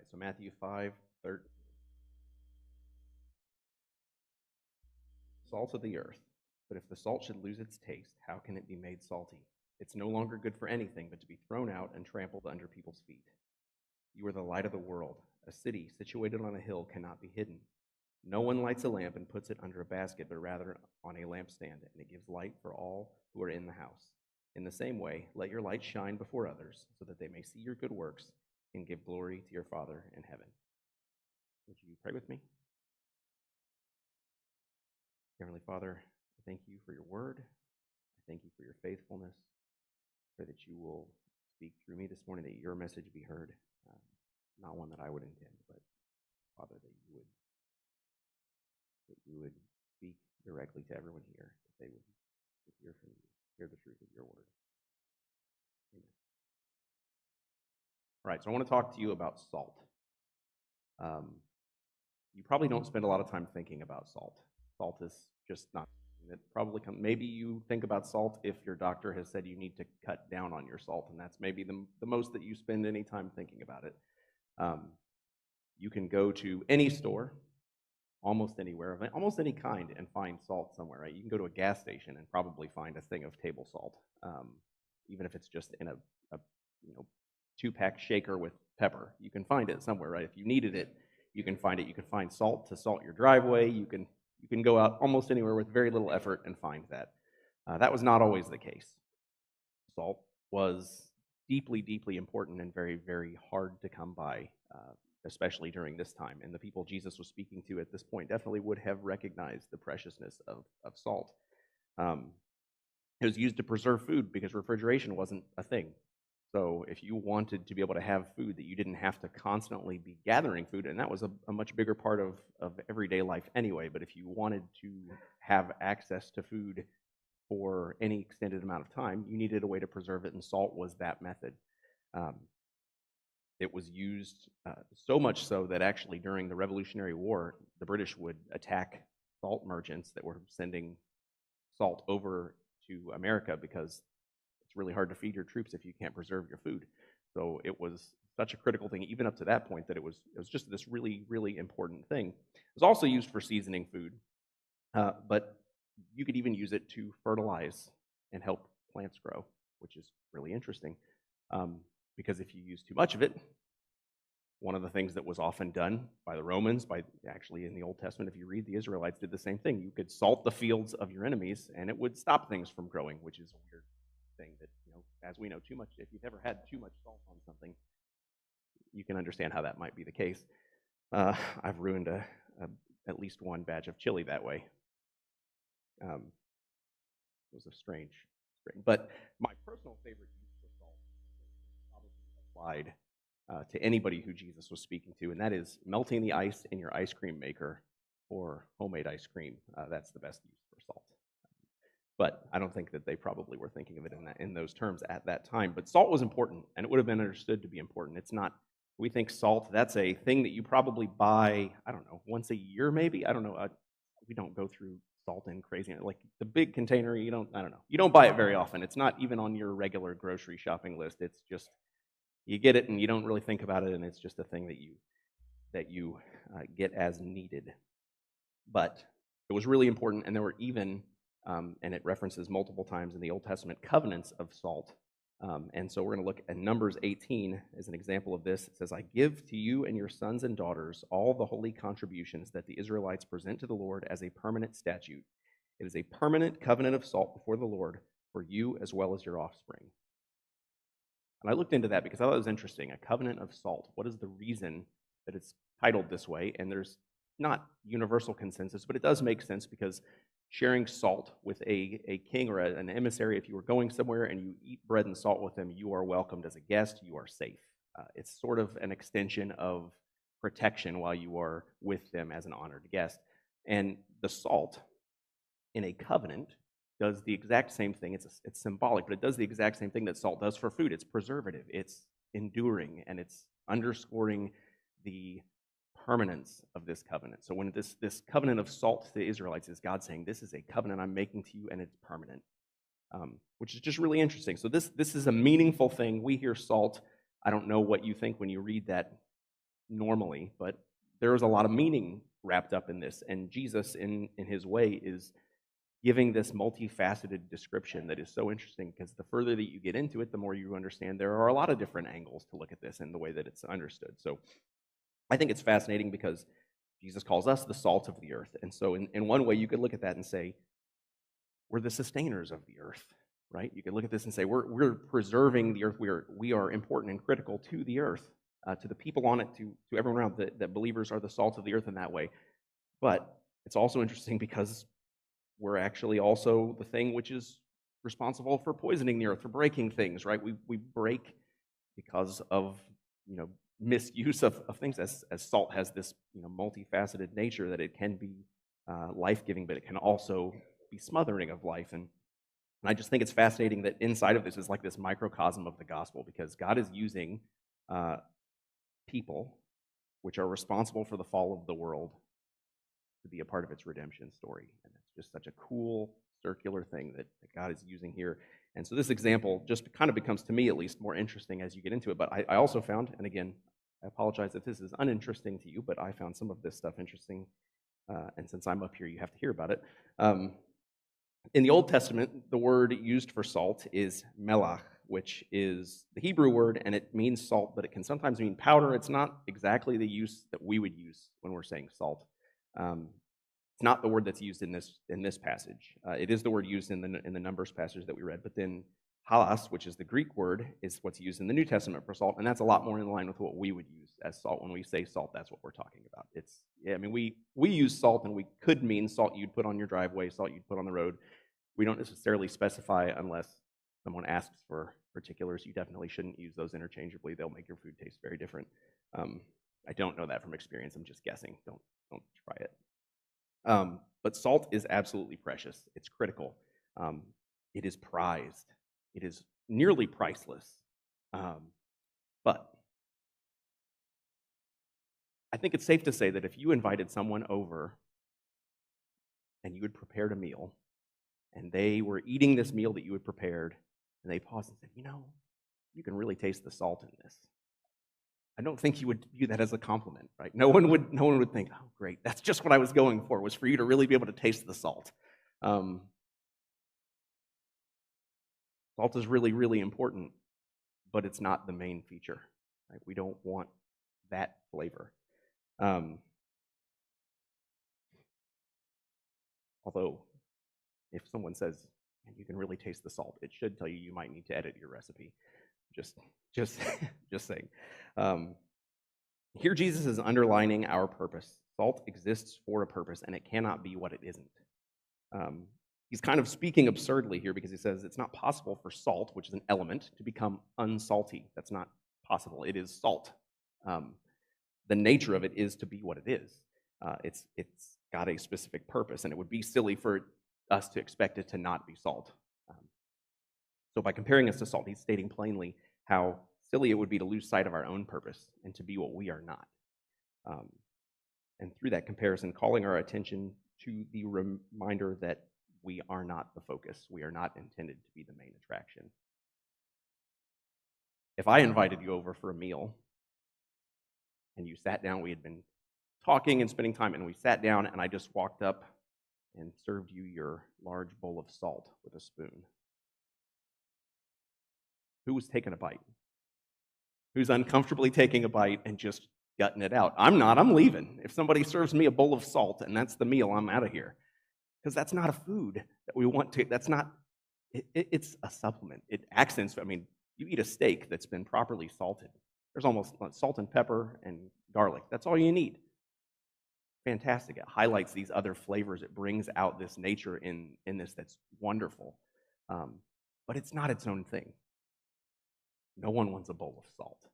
right, so Matthew 5:13. Salt of the earth. But if the salt should lose its taste, how can it be made salty? It's no longer good for anything but to be thrown out and trampled under people's feet. You are the light of the world. A city situated on a hill cannot be hidden. No one lights a lamp and puts it under a basket, but rather on a lampstand, and it gives light for all who are in the house. In the same way, let your light shine before others, so that they may see your good works and give glory to your Father in heaven. Would you pray with me? Heavenly Father, I thank you for your word. I thank you for your faithfulness. I pray that you will speak through me this morning, that your message be heard, not one that I would intend, but Father, that you would speak directly to everyone here, that they would hear from you, hear the truth of your word. Amen. All right, so I want to talk to you about salt. You probably don't spend a lot of time thinking about salt. Salt is just not. It probably maybe you think about salt if your doctor has said you need to cut down on your salt, and that's maybe the most that you spend any time thinking about it. You can go to any store, almost anywhere, of almost any kind, and find salt somewhere, right? You can go to a gas station and probably find a thing of table salt, even if it's just in a 2-pack shaker with pepper. You can find it somewhere, right? If you needed it, you can find it. You can find salt to salt your driveway. You can go out almost anywhere with very little effort and find that. That was not always the case. Salt was deeply, deeply important and very, very hard to come by, especially during this time. And the people Jesus was speaking to at this point definitely would have recognized the preciousness of salt. It was used to preserve food because refrigeration wasn't a thing. So if you wanted to be able to have food that you didn't have to constantly be gathering food, and that was a much bigger part of everyday life anyway, but if you wanted to have access to food for any extended amount of time, you needed a way to preserve it, and salt was that method. It was used so much so that actually during the Revolutionary War, the British would attack salt merchants that were sending salt over to America because it's really hard to feed your troops if you can't preserve your food. So it was such a critical thing, even up to that point, that it was just this really, really important thing. It was also used for seasoning food, but you could even use it to fertilize and help plants grow, which is really interesting. Because if you use too much of it, one of the things that was often done by the Romans, actually in the Old Testament, if you read, the Israelites did the same thing. You could salt the fields of your enemies, and it would stop things from growing, which is a weird thing that, as we know, too much. If you've ever had too much salt on something, you can understand how that might be the case. I've ruined at least one batch of chili that way. It was a strange. But my personal favorite use for salt is probably applied to anybody who Jesus was speaking to, and that is melting the ice in your ice cream maker or homemade ice cream. That's the best use for salt. But I don't think that they probably were thinking of it in those terms at that time. But salt was important, and it would have been understood to be important. It's not, we think salt, that's a thing that you probably buy, I don't know, once a year maybe? I don't know. We don't go through salt in crazy. Like the big container, I don't know. You don't buy it very often. It's not even on your regular grocery shopping list. It's just, you get it and you don't really think about it, and it's just a thing that you get as needed. But it was really important, and there were even, and it references multiple times in the Old Testament, covenants of salt. And so we're going to look at Numbers 18 as an example of this. It says, I give to you and your sons and daughters all the holy contributions that the Israelites present to the Lord as a permanent statute. It is a permanent covenant of salt before the Lord for you as well as your offspring. And I looked into that because I thought it was interesting. A covenant of salt. What is the reason that it's titled this way? And there's not universal consensus, but it does make sense because sharing salt with a king or an emissary, if you were going somewhere and you eat bread and salt with them, you are welcomed as a guest, you are safe. It's sort of an extension of protection while you are with them as an honored guest. And the salt in a covenant does the exact same thing. It's symbolic, but it does the exact same thing that salt does for food. It's preservative, it's enduring, and it's underscoring the permanence of this covenant. So when this covenant of salt to the Israelites is God saying, this is a covenant I'm making to you, and it's permanent, which is just really interesting. So this is a meaningful thing. We hear salt. I don't know what you think when you read that normally, but there's a lot of meaning wrapped up in this. And Jesus, in his way, is giving this multifaceted description that is so interesting, because the further that you get into it, the more you understand there are a lot of different angles to look at this and the way that it's understood. So I think it's fascinating because Jesus calls us the salt of the earth. And so in one way, you could look at that and say, we're the sustainers of the earth, right? You could look at this and say, we're preserving the earth. We are important and critical to the earth, to the people on it, to everyone around, that believers are the salt of the earth in that way. But it's also interesting because we're actually also the thing which is responsible for poisoning the earth, for breaking things, right? We break because of, misuse of things, as salt has this, multifaceted nature, that it can be life-giving, but it can also be smothering of life. And I just think it's fascinating that inside of this is like this microcosm of the gospel, because God is using people which are responsible for the fall of the world to be a part of its redemption story. And it's just such a cool circular thing that God is using here. And so this example just kind of becomes, to me at least, more interesting as you get into it. But I also found, and again, I apologize if this is uninteresting to you, but I found some of this stuff interesting. And since I'm up here, you have to hear about it. In the Old Testament, the word used for salt is melach, which is the Hebrew word, and it means salt, but it can sometimes mean powder. It's not exactly the use that we would use when we're saying salt. It's not the word that's used in this passage. It is the word used in the Numbers passage that we read, but then halas, which is the Greek word, is what's used in the New Testament for salt, and that's a lot more in line with what we would use as salt. When we say salt, that's what we're talking about. We use salt, and we could mean salt you'd put on your driveway, salt you'd put on the road. We don't necessarily specify unless someone asks for particulars. You definitely shouldn't use those interchangeably. They'll make your food taste very different. I don't know that from experience. I'm just guessing. Don't try it. But salt is absolutely precious. It's critical. It is prized. It is nearly priceless. But I think it's safe to say that if you invited someone over and you had prepared a meal, and they were eating this meal that you had prepared, and they paused and said, you can really taste the salt in this, I don't think you would view that as a compliment, right? No one would think, oh, great, that's just what I was going for, was for you to really be able to taste the salt. Salt is really, really important, but it's not the main feature, right? We don't want that flavor. Although, if someone says, you can really taste the salt, it should tell you you might need to edit your recipe. Just saying. Here Jesus is underlining our purpose. Salt exists for a purpose, and it cannot be what it isn't. He's kind of speaking absurdly here, because he says it's not possible for salt, which is an element, to become unsalty. That's not possible. It is salt. The nature of it is to be what it is. It's got a specific purpose, and it would be silly for us to expect it to not be salt. So by comparing us to salt, he's stating plainly how silly it would be to lose sight of our own purpose and to be what we are not. And through that comparison, calling our attention to the reminder that we are not the focus. We are not intended to be the main attraction. If I invited you over for a meal and you sat down, we had been talking and spending time, and we sat down, and I just walked up and served you your large bowl of salt with a spoon, who was taking a bite? Who's uncomfortably taking a bite and just gutting it out? I'm not. I'm leaving. If somebody serves me a bowl of salt and that's the meal, I'm out of here. Because that's not a food that we want to. That's not. It's a supplement. It accents. You eat a steak that's been properly salted. There's almost salt and pepper and garlic. That's all you need. Fantastic. It highlights these other flavors. It brings out this nature in this that's wonderful. But it's not its own thing. No one wants a bowl of salt.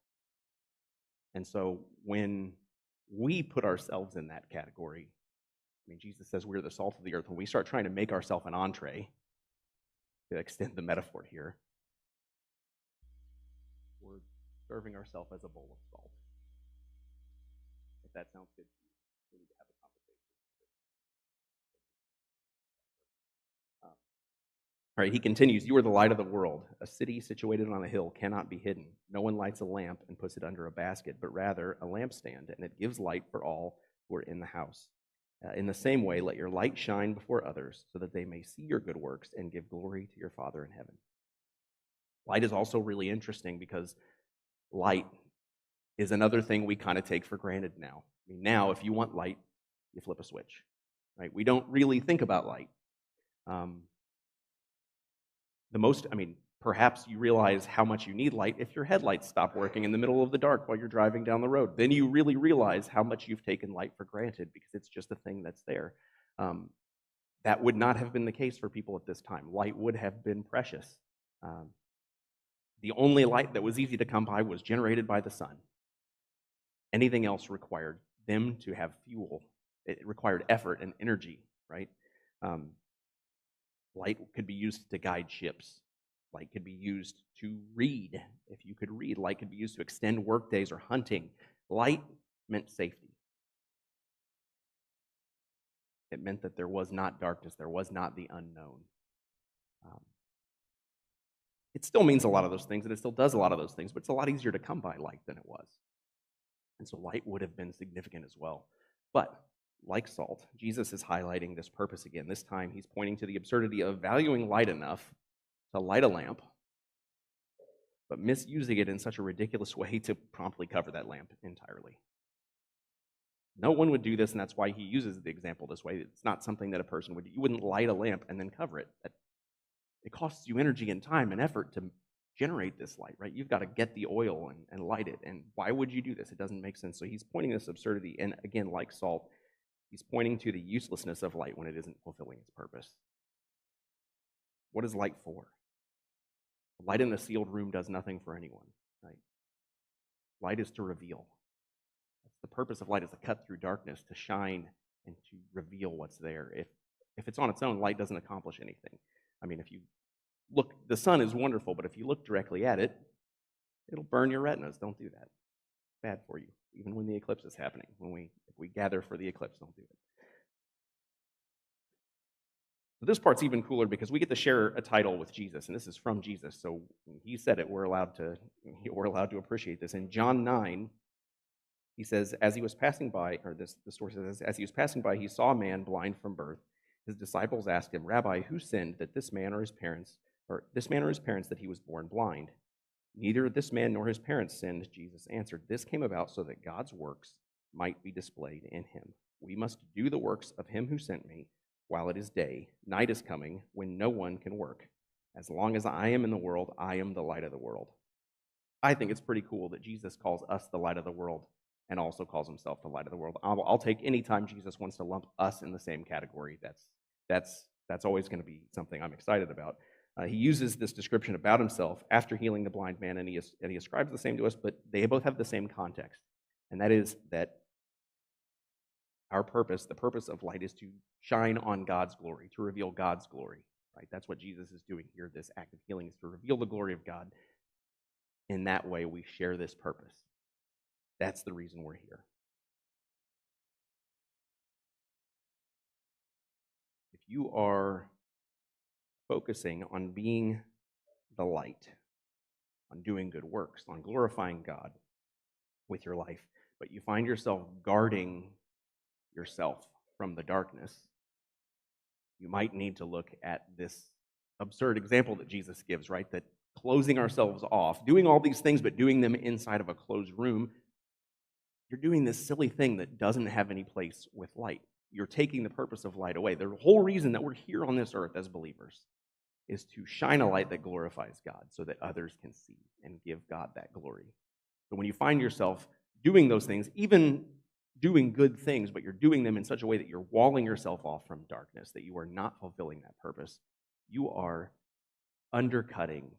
And so when we put ourselves in that category, Jesus says we're the salt of the earth. When we start trying to make ourselves an entree, to extend the metaphor here, we're serving ourselves as a bowl of salt. If that sounds good to you, we need to have a conversation. Right, he continues, "You are the light of the world. A city situated on a hill cannot be hidden. No one lights a lamp and puts it under a basket, but rather a lampstand, and it gives light for all who are in the house. In the same way, let your light shine before others, so that they may see your good works and give glory to your Father in heaven." Light is also really interesting because light is another thing we kind of take for granted now. I mean, now, if you want light, you flip a switch, right? We don't really think about light. Perhaps you realize how much you need light if your headlights stop working in the middle of the dark while you're driving down the road. Then you really realize how much you've taken light for granted because it's just a thing that's there. That would not have been the case for people at this time. Light would have been precious. The only light that was easy to come by was generated by the sun. Anything else required them to have fuel. It required effort and energy, right? Light could be used to guide ships. Light could be used to read, if you could read. Light could be used to extend workdays or hunting. Light meant safety. It meant that there was not darkness, there was not the unknown. It still means a lot of those things, and it still does a lot of those things, but it's a lot easier to come by light than it was. And so light would have been significant as well. But like salt, Jesus is highlighting this purpose again. This time he's pointing to the absurdity of valuing light enough to light a lamp, but misusing it in such a ridiculous way to promptly cover that lamp entirely. No one would do this, and that's why he uses the example this way. It's not something that a person would do. You wouldn't light a lamp and then cover it. It costs you energy and time and effort to generate this light, right? You've got to get the oil and light it. And why would you do this? It doesn't make sense. So he's pointing this absurdity, and again, like salt, he's pointing to the uselessness of light when it isn't fulfilling its purpose. What is light for? Light in a sealed room does nothing for anyone, right? Light is to reveal. The purpose of light is to cut through darkness, to shine, and to reveal what's there. If it's on its own, light doesn't accomplish anything. I mean, if you look, the sun is wonderful, but if you look directly at it, it'll burn your retinas. Don't do that. It's bad for you, even when the eclipse is happening. If we gather for the eclipse, don't do it. So this part's even cooler because we get to share a title with Jesus, and this is from Jesus. So he said it. We're allowed to appreciate this. In John 9, he says, as he was passing by, the story says, as he was passing by, he saw a man blind from birth. His disciples asked him, "Rabbi, who sinned, that this man or his parents that he was born blind?" "Neither this man nor his parents sinned," Jesus answered. "This came about so that God's works might be displayed in him. We must do the works of him who sent me while it is day. Night is coming when no one can work. As long as I am in the world, I am the light of the world." I think it's pretty cool that Jesus calls us the light of the world and also calls himself the light of the world. I'll take any time Jesus wants to lump us in the same category. That's always going to be something I'm excited about. He uses this description about himself after healing the blind man, and he ascribes the same to us, but they both have the same context, and that is that our purpose, the purpose of light, is to shine on God's glory, to reveal God's glory. Right? That's what Jesus is doing here. This act of healing is to reveal the glory of God. In that way, we share this purpose. That's the reason we're here. If you are focusing on being the light, on doing good works, on glorifying God with your life, but you find yourself guarding yourself from the darkness, you might need to look at this absurd example that Jesus gives, right? That closing ourselves off, doing all these things, but doing them inside of a closed room, you're doing this silly thing that doesn't have any place with light. You're taking the purpose of light away. The whole reason that we're here on this earth as believers is to shine a light that glorifies God so that others can see and give God that glory. So when you find yourself doing those things, even doing good things, but you're doing them in such a way that you're walling yourself off from darkness, that you are not fulfilling that purpose, you are undercutting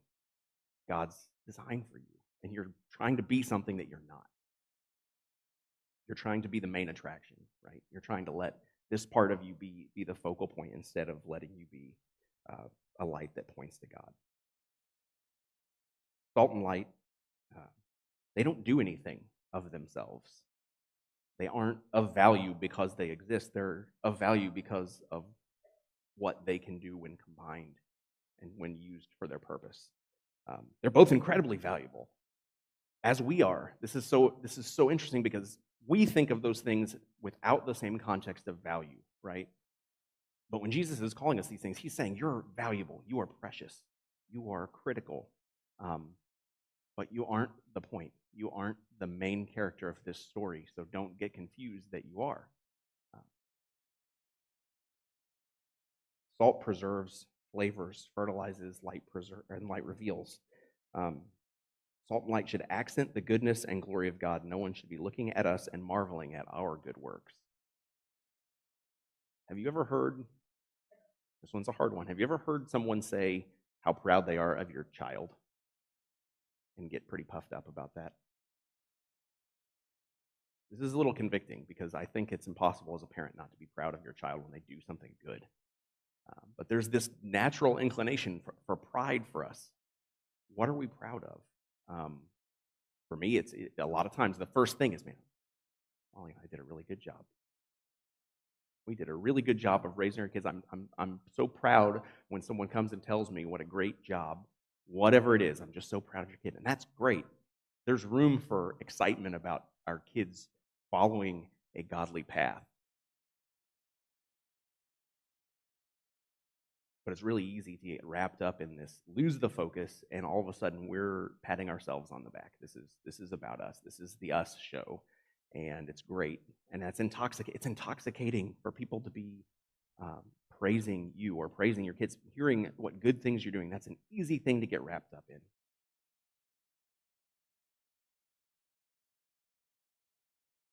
God's design for you, and you're trying to be something that you're not. You're trying to be the main attraction, right? You're trying to let this part of you be the focal point instead of letting you be a light that points to God. Salt and light, they don't do anything of themselves. They aren't of value because they exist. They're of value because of what they can do when combined. and when used for their purpose. They're both incredibly valuable, as we are. This is so interesting because we think of those things without the same context of value, right? But when Jesus is calling us these things, he's saying you're valuable, you are precious, you are critical, but you aren't the point. You aren't the main character of this story, so don't get confused that you are. Salt preserves, flavors, fertilizes, light reveals. Salt and light should accent the goodness and glory of God. No one should be looking at us and marveling at our good works. Have you ever heard, this one's a hard one, have you ever heard someone say how proud they are of your child and get pretty puffed up about that? This is a little convicting because I think it's impossible as a parent not to be proud of your child when they do something good. But there's this natural inclination for pride for us. What are we proud of? For me, it's a lot of times the first thing is, man, Molly and I did a really good job. We did a really good job of raising our kids. I'm so proud when someone comes and tells me what a great job, whatever it is. I'm just so proud of your kid, and that's great. There's room for excitement about our kids following a godly path. But it's really easy to get wrapped up in this, lose the focus, and all of a sudden we're patting ourselves on the back. This is about us. This is the us show, and it's great. And that's it's intoxicating for people to be praising you or praising your kids, hearing what good things you're doing. That's an easy thing to get wrapped up in.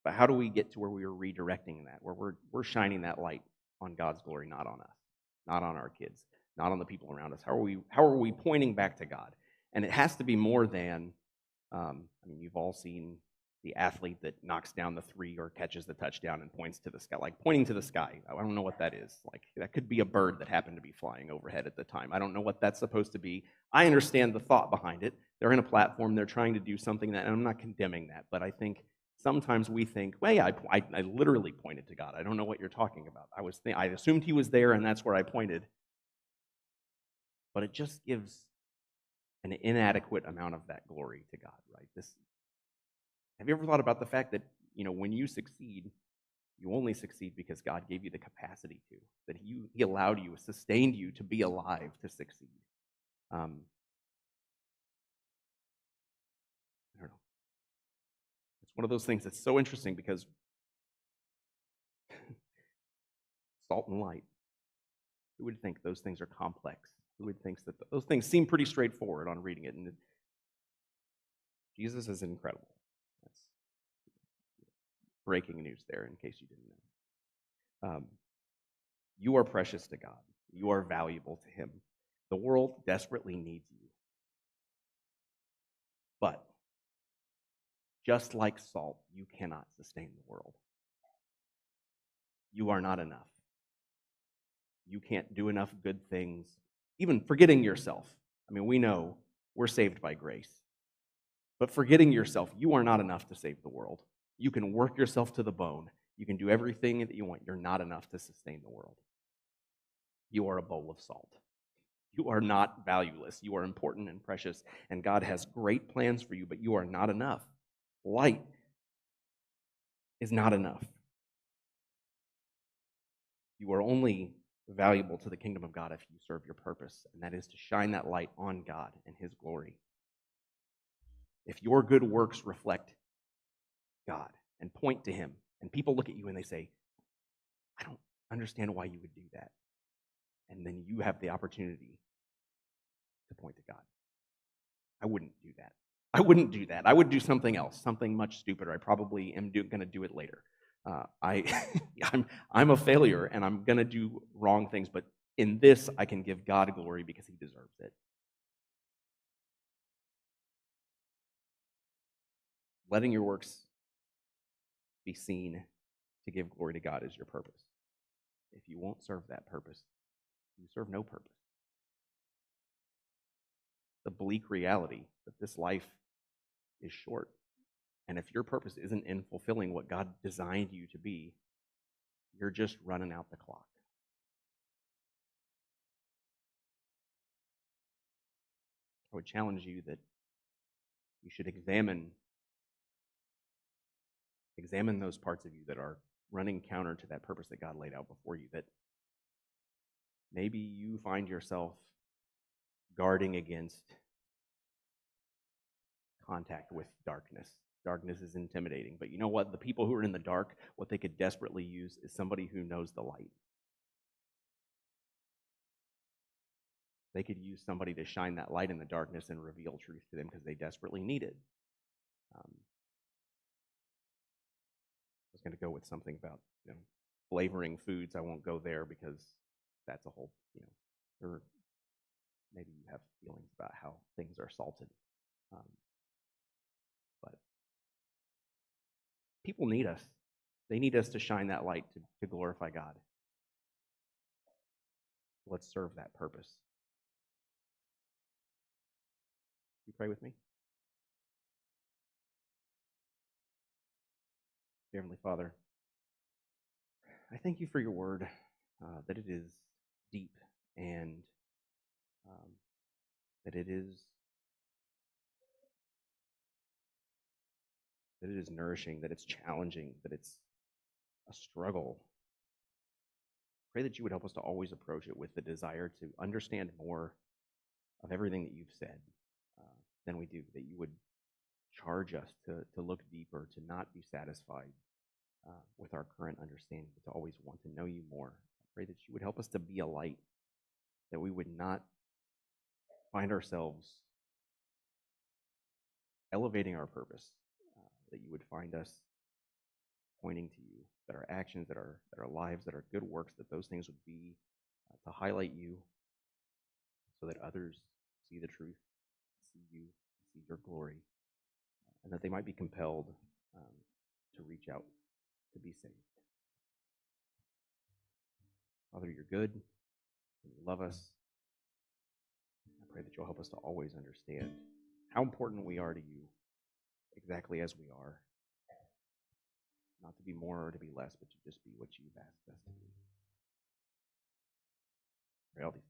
But how do we get to where we are redirecting that, where we're shining that light on God's glory, not on us, not on our kids, not on the people around us? How are we pointing back to God? And it has to be more than, you've all seen the athlete that knocks down the three or catches the touchdown and points to the sky, like pointing to the sky. I don't know what that is. Like, that could be a bird that happened to be flying overhead at the time. I don't know what that's supposed to be. I understand the thought behind it. They're in a platform. They're trying to do something that, and I'm not condemning that, but I think sometimes we think, well, yeah, I literally pointed to God. I don't know what you're talking about. I assumed he was there, and that's where I pointed. But it just gives an inadequate amount of that glory to God, right? Have you ever thought about the fact that, when you succeed, you only succeed because God gave you the capacity to, that he allowed you, sustained you to be alive to succeed? I don't know. It's one of those things that's so interesting because salt and light, who would think those things are complex? Who would think that those things seem pretty straightforward on reading it? And Jesus is incredible. That's breaking news there, in case you didn't know. You are precious to God. You are valuable to him. The world desperately needs you. But just like salt, you cannot sustain the world. You are not enough. You can't do enough good things, even forgetting yourself. We know we're saved by grace. But forgetting yourself, you are not enough to save the world. You can work yourself to the bone. You can do everything that you want. You're not enough to sustain the world. You are a bowl of salt. You are not valueless. You are important and precious, and God has great plans for you, but you are not enough. Light is not enough. You are only valuable to the kingdom of God if you serve your purpose, and that is to shine that light on God and his glory. If your good works reflect God and point to him, and people look at you and they say, I don't understand why you would do that. And then you have the opportunity to point to God. I wouldn't do that. I wouldn't do that. I would do something else, something much stupider. I probably am going to do it later. I'm a failure, and I'm going to do wrong things, but in this, I can give God glory because he deserves it. Letting your works be seen to give glory to God is your purpose. If you won't serve that purpose, you serve no purpose. The bleak reality that this life is short. And if your purpose isn't in fulfilling what God designed you to be, you're just running out the clock. would challenge you that you should examine those parts of you that are running counter to that purpose that God laid out before you, that maybe you find yourself guarding against contact with darkness. Darkness is intimidating, but you know what? The people who are in the dark, what they could desperately use is somebody who knows the light. They could use somebody to shine that light in the darkness and reveal truth to them because they desperately need it. I was going to go with something about flavoring foods. I won't go there because that's a whole, or maybe you have feelings about how things are salted. But people need us. They need us to shine that light to glorify God. Let's serve that purpose. You pray with me? Dear Heavenly Father, I thank you for your word, that it is deep and that it is nourishing, that it's challenging, that it's a struggle. Pray that you would help us to always approach it with the desire to understand more of everything that you've said than we do, that you would charge us to look deeper, to not be satisfied with our current understanding, but to always want to know you more. I pray that you would help us to be a light, that we would not find ourselves elevating our purpose, that you would find us pointing to you, that our actions, that our lives, that our good works, that those things would be to highlight you so that others see the truth, see you, see your glory, and that they might be compelled to reach out to be saved. Father, you're good, and you love us. I pray that you'll help us to always understand how important we are to you, exactly as we are. Not to be more or to be less, but to just be what you've asked us to be. Pray all these